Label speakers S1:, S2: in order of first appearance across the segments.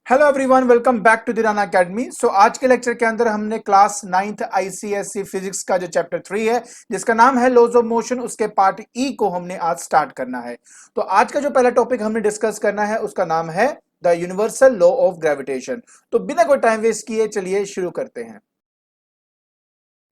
S1: Hello everyone, welcome back to the Rana Academy. So आज के lecture के अंदर हमने क्लास 9th आईसीएसई फिजिक्स का जो चैप्टर 3 है जिसका नाम है लॉज ऑफ मोशन, उसके पार्ट ई को हमने आज स्टार्ट करना है। तो आज का जो पहला टॉपिक हमने डिस्कस करना है उसका नाम है the universal law of gravitation. तो बिना कोई टाइम वेस्ट किए चलिए शुरू करते हैं।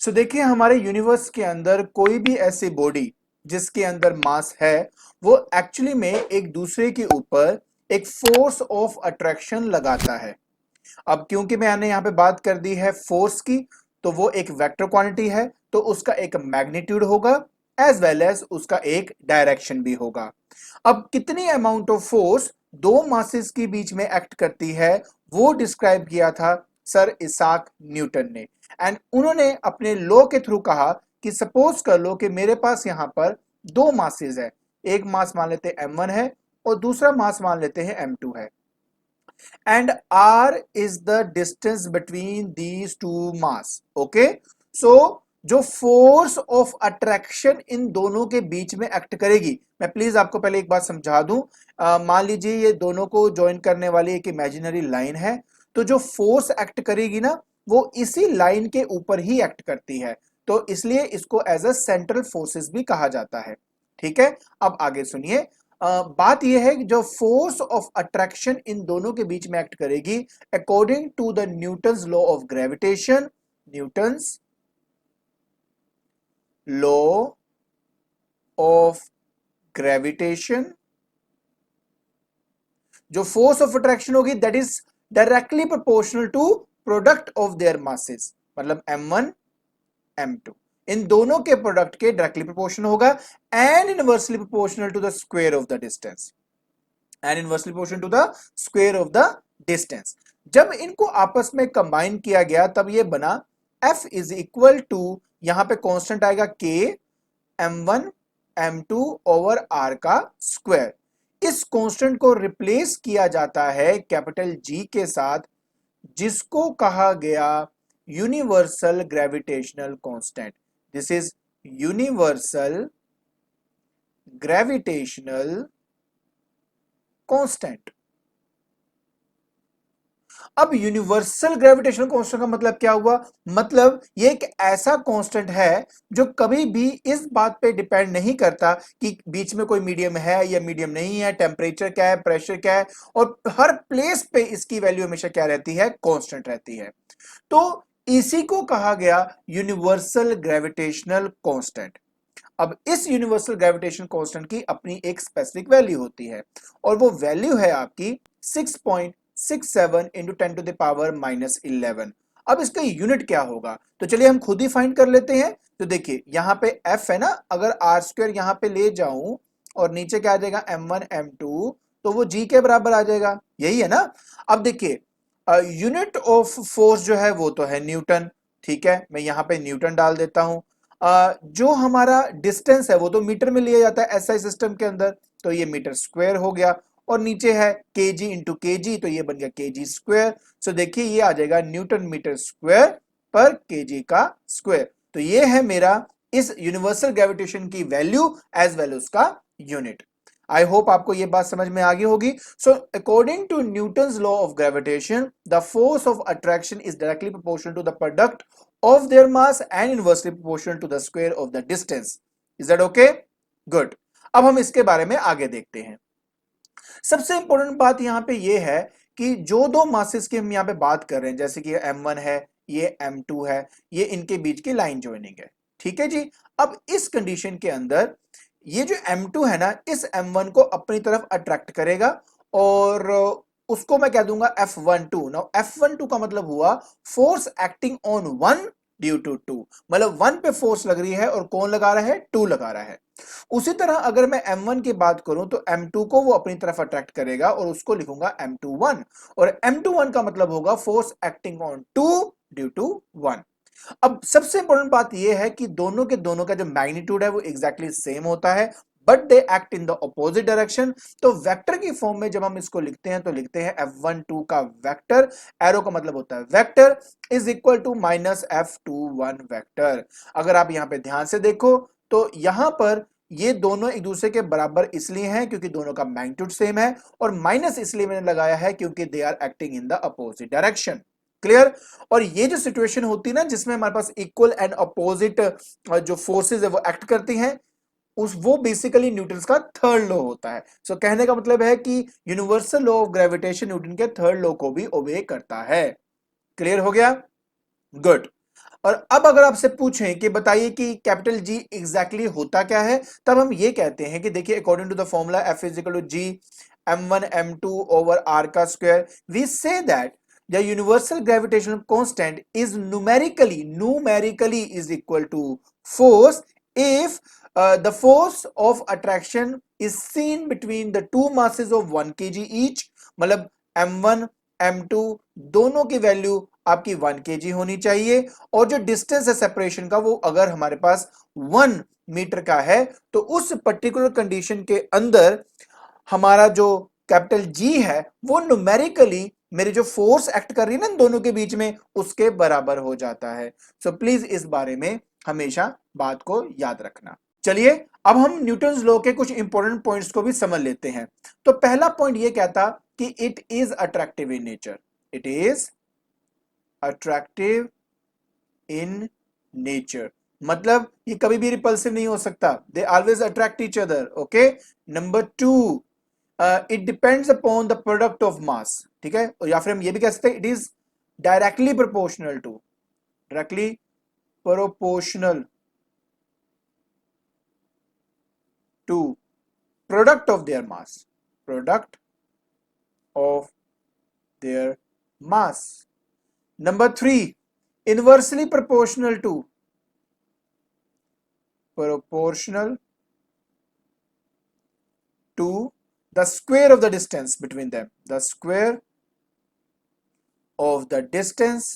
S1: सो देखिए, हमारे यूनिवर्स के अंदर कोई भी ऐसी बॉडी जिसके अंदर मास है वो एक्चुअली में एक दूसरे के ऊपर एक फोर्स ऑफ अट्रैक्शन लगाता है। अब क्योंकि मैंने यहां पे बात कर दी है फोर्स की, तो वो एक वेक्टर क्वांटिटी है तो उसका एक मैग्नीट्यूड होगा एज वेल एज उसका एक डायरेक्शन भी होगा। अब कितनी अमाउंट ऑफ फोर्स दो मासेस के बीच में एक्ट करती है वो डिस्क्राइब किया था सर इसाक न्यूटन ने। एंड उन्होंने अपने लॉ के थ्रू कहा कि सपोज कर लो कि मेरे पास यहां पर दो मासेस है, एक मास मान लेते हैं m1 है और दूसरा मास मान लेते हैं m2 है, and r is the distance between these two mass. Okay, so जो फोर्स ऑफ अट्रैक्शन इन दोनों के बीच में एक्ट करेगी, मैं प्लीज आपको पहले एक बात समझा दूं। मान लीजिए ये दोनों को ज्वाइन करने वाली एक इमेजिनरी लाइन है, तो जो फोर्स एक्ट करेगी ना वो इसी लाइन के ऊपर ही एक्ट करती है, तो इसलिए इसको एज अ सेंट्रल फोर्सेस भी कहा जाता है। ठीक है, अब आगे सुनिए। बात यह है कि जो फोर्स ऑफ अट्रैक्शन इन दोनों के बीच में एक्ट करेगी according to the Newton's law of gravitation, Newton's law of gravitation, जो फोर्स ऑफ अट्रैक्शन होगी that is directly proportional to product of their masses, मतलब m1 m2 इन दोनों के प्रोडक्ट के डायरेक्टली प्रोपोर्शनल होगा and inversely proportional to the square of the distance, and inversely proportional to the square of the distance. जब इनको आपस में कंबाइन किया गया तब ये बना F इज इक्वल टू, यहां पे कांस्टेंट आएगा K m1 m2 over r का स्क्वायर। इस कांस्टेंट को रिप्लेस किया जाता है कैपिटल G के साथ, जिसको कहा गया universal gravitational constant. This is universal gravitational constant. अब यूनिवर्सल ग्रेविटेशनल कांस्टेंट का मतलब क्या हुआ? मतलब ये एक ऐसा कांस्टेंट है जो कभी भी इस बात पे डिपेंड नहीं करता कि बीच में कोई मीडियम है या मीडियम नहीं है, टेम्परेचर क्या है, प्रेशर क्या है, और हर प्लेस पे इसकी वैल्यू हमेशा क्या रहती है? कांस्टेंट रहती है। तो इसी को कहा गया यूनिवर्सल ग्रेविटेशनल कांस्टेंट। अब इस यूनिवर्सल ग्रेविटेशन कांस्टेंट की अपनी एक स्पेसिफिक वैल्यू होती है और वो वैल्यू है आपकी 6.67 इंटू 10 टू द पावर -11। अब इसका यूनिट क्या होगा तो चलिए हम खुद ही फाइंड कर लेते हैं। तो देखिए यहां पे f है ना, अगर आर स्क्वायर यहां पे ले जाऊं और नीचे क्या आ जाएगा m1 m2, तो वो g के बराबर आ जाएगा, यही है ना। अब देखिए यूनिट ऑफ फोर्स जो है वो तो है न्यूटन। ठीक है, मैं यहां पे न्यूटन डाल देता हूं। जो हमारा डिस्टेंस है वो तो मीटर में लिया जाता है एसआई सिस्टम के अंदर, तो ये मीटर स्क्वायर हो गया, और नीचे है केजी इंटू केजी, तो ये बन गया केजी स्क्वायर। सो देखिए ये आ जाएगा न्यूटन मीटर स्क्वायर पर केजी का स्क्वायर। तो ये है मेरा इस यूनिवर्सल ग्रेविटेशन की वैल्यू एज वेल उसका यूनिट। आई होप आपको ये बात समझ में आ गई होगी। So according to Newton's law of gravitation the force of attraction is directly proportional to the product of their mass and inversely proportional to the square of the distance. Is that okay? Good. अब हम इसके बारे में आगे देखते हैं। सबसे important बात यहां पे ये है कि जो दो मासेस की हम यहां पे बात कर रहे हैं, जैसे कि ये m1 है, ये m2 है, ये इनके बीच की लाइन ज्वाइनिंग है। ठीक है जी। अब इस कंडीशन के अंदर ये जो m2 है ना, इस m1 को अपनी तरफ अट्रैक्ट करेगा और उसको मैं कह दूंगा F12। नाउ F12 का मतलब हुआ force acting on one due to two, मतलब वन पे फोर्स लग रही है और कौन लगा रहा है? टू लगा रहा है। उसी तरह अगर मैं m1 की बात करूं तो m2 को वो अपनी तरफ अट्रैक्ट करेगा और उसको लिखूंगा m21, और m21 का मतलब होगा force acting on two due to one. अब सबसे इंपॉर्टेंट बात यह है कि दोनों के दोनों का जो मैग्नीट्यूड है वो एग्जैक्टली सेम होता है, but they act in the opposite direction. तो वेक्टर की फॉर्म में जब हम इसको लिखते हैं तो लिखते हैं F12 का वेक्टर, एरो का मतलब होता है vector, is equal to minus F21 vector. अगर आप यहां पे ध्यान से देखो तो यहां पर ये दोनों एक दूसरे के बराबर इसलिए हैं क्योंकि दोनों का मैग्नीट्यूड सेम है, और माइनस इसलिए मैंने लगाया है क्योंकि they are acting in the opposite direction. Clear? और ये जो सिचुएशन होती है ना जिसमें हमारे पास इक्वल एंड अपोजिट जो फोर्सेज है वो एक्ट करती हैं, उस वो बेसिकली न्यूटन का थर्ड लॉ होता है। सो कहने का मतलब है कि universal law of gravitation Newton के थर्ड लॉ को भी ओबे करता है। क्लियर हो गया? गुड। और अब अगर आपसे पूछें कि बताइए कि कैपिटल जी एग्जैक्टली होता क्या है, तब हम ये कहते हैं कि देखिए according to the formula F is equal to G m1 m2 over r का square, we say that the universal gravitational constant is numerically is equal to force if the force of attraction is seen between the two masses of 1 kg each। मतलब m1 m2 दोनों की value आपकी 1 kg होनी चाहिए, और जो distance है separation का वो अगर हमारे पास 1 मीटर का है, तो उस पर्टिकुलर कंडीशन के अंदर हमारा जो कैपिटल जी है वो न्यूमेरिकली मेरी जो फोर्स एक्ट कर रही है ना इन दोनों के बीच में उसके बराबर हो जाता है। सो प्लीज इस बारे में हमेशा बात को याद रखना। चलिए अब हम न्यूटन्स लॉ के कुछ इंपॉर्टेंट पॉइंट्स को भी समझ लेते हैं। तो पहला पॉइंट ये कहता कि it is attractive in nature, it is attractive in nature, मतलब ये कभी भी रिपल्सिव नहीं हो सकता, they always attract each other. Okay. Number two, it depends upon the product of mass, ठीक है, या फिर हम ये भी कह सकते हैं it is directly proportional to, directly proportional to product of their mass, product of their mass. Number 3, inversely proportional to the square of the distance between them, the square of the distance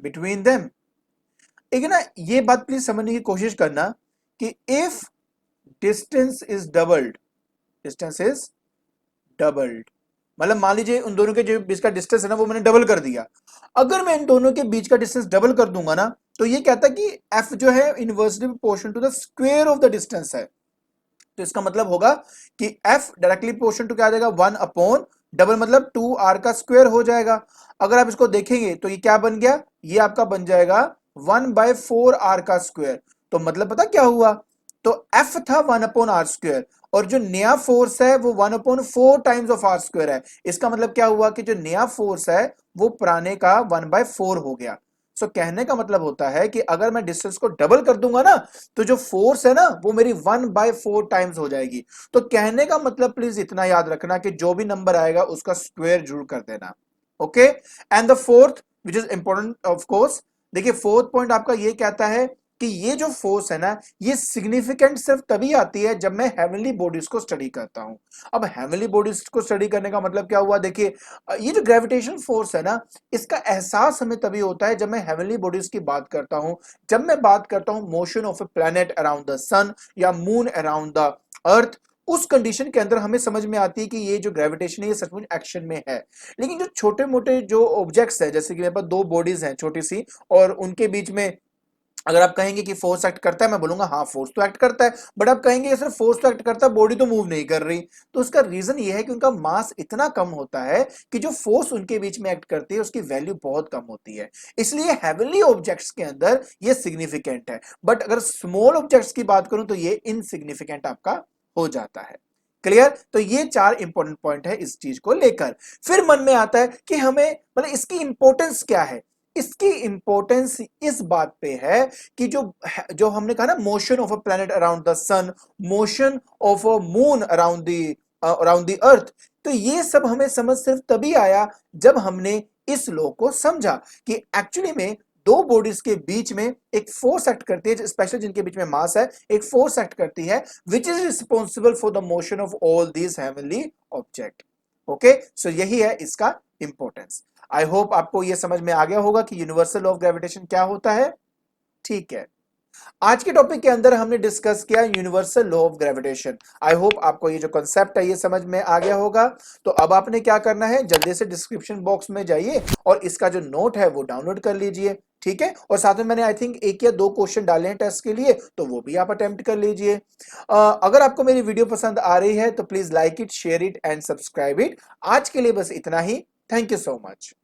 S1: between them। एक ना ये बात please समझने की कोशिश करना कि if distance is doubled, distance is doubled, मतलब मान लीजिए उन दोनों के जो बीच का डिस्टेंस है ना वो मैंने डबल कर दिया। अगर मैं इन दोनों के बीच का डिस्टेंस डबल कर दूंगा ना तो ये कहता है कि f जो है inversely proportional to the square of the distance है। तो इसका मतलब होगा कि f डायरेक्टली प्रोपोर्शनल टू क्या आ जाएगा, 1 अपॉन डबल मतलब 2r का स्क्वायर हो जाएगा। अगर आप इसको देखेंगे तो ये क्या बन गया, ये आपका बन जाएगा 1/4r का स्क्वायर। तो मतलब पता क्या हुआ, तो f था 1 अपॉन आर स्क्वायर, और जो नया फोर्स है वो 1/4 टाइम्स ऑफ आर स्क्वायर है। इसका मतलब क्या हुआ कि जो नया फोर्स है वो पुराने का 1/4 हो गया। सो कहने का मतलब होता है कि अगर मैं डिस्टेंस को डबल कर दूंगा ना तो जो फोर्स है ना वो मेरी 1/4 टाइम्स हो जाएगी। तो कहने का मतलब प्लीज इतना याद रखना कि जो भी नंबर आएगा उसका स्क्वायर जरूर कर देना। Okay. And the fourth which is important of course, देखिए फोर्थ पॉइंट आपका ये कहता है कि ये जो फोर्स है ना ये सिग्निफिकेंट सिर्फ तभी आती है जब मैं हेवनली बॉडीज को स्टडी करता हूं। अब हेवनली बॉडीज को स्टडी करने का मतलब क्या हुआ, देखिए ये जो ग्रेविटेशन फोर्स है ना इसका एहसास हमें तभी होता है जब मैं हेवनली बॉडीज की बात करता हूं, जब मैं बात करता हूं motion of a planet around the sun या मून अराउंड द अर्थ। उस कंडीशन के अंदर हमें समझ में आती है कि ये जो ग्रेविटेशन है ये सचमुच एक्शन में है। लेकिन जो छोटे मोटे जो ऑब्जेक्ट्स है, जैसे कि मेरे पास दो बॉडीज हैं छोटी सी, और उनके बीच में अगर आप कहेंगे कि फोर्स एक्ट करता है, मैं बोलूंगा हाँ फोर्स तो एक्ट करता है, बट आप कहेंगे सिर्फ फोर्स तो एक्ट करता है बॉडी तो मूव नहीं कर रही। तो उसका रीजन ये है कि उनका मास इतना कम होता है कि जो फोर्स उनके बीच में एक्ट करती है उसकी वैल्यू बहुत कम होती है, इसलिए हेवनली ऑब्जेक्ट्स के अंदर ये सिग्निफिकेंट है। बट अगर स्मॉल ऑब्जेक्ट्स की बात करूं तो ये इनसिग्निफिकेंट आपका हो जाता है। क्लियर? तो ये 4 इंपॉर्टेंट पॉइंट है इस चीज को लेकर। फिर मन में आता है कि हमें मतलब इसकी इंपॉर्टेंस क्या है। इसकी इंपॉर्टेंस इस बात पे है कि जो जो हमने कहा ना motion of a planet around the sun, motion of a moon around the earth, तो ये सब हमें समझ सिर्फ तभी आया जब हमने इस लॉ को समझा कि एक्चुअली में दो बॉडीज के बीच में एक फोर्स एक्ट करती है, स्पेशली जिनके बीच में मास है, एक फोर्स एक्ट करती है which is responsible for the motion of all these heavenly object. Okay, so यही है इसका इंपॉर्टेंस। आई होप आपको यह समझ में आ गया होगा कि यूनिवर्सल लॉ ऑफ ग्रेविटेशन क्या होता है। ठीक है, आज के टॉपिक के अंदर हमने डिस्कस किया universal law of gravitation. I hope आपको ये जो कंसेप्ट है ये समझ में आ गया होगा। तो अब आपने क्या करना है, जल्दी से डिस्क्रिप्शन बॉक्स में जाइए और इसका जो नोट है वो डाउनलोड कर लीजिए, ठीक है। और साथ में मैंने आई थिंक 1 या 2 क्वेश्चन डाले हैं टेस्ट के लिए, तो वो भी आप अटेम्प्ट कर लीजिए। अगर आपको मेरी वीडियो पसंद आ रही है तो please like it, share it and subscribe it. आज के लिए बस इतना ही। Thank you so much.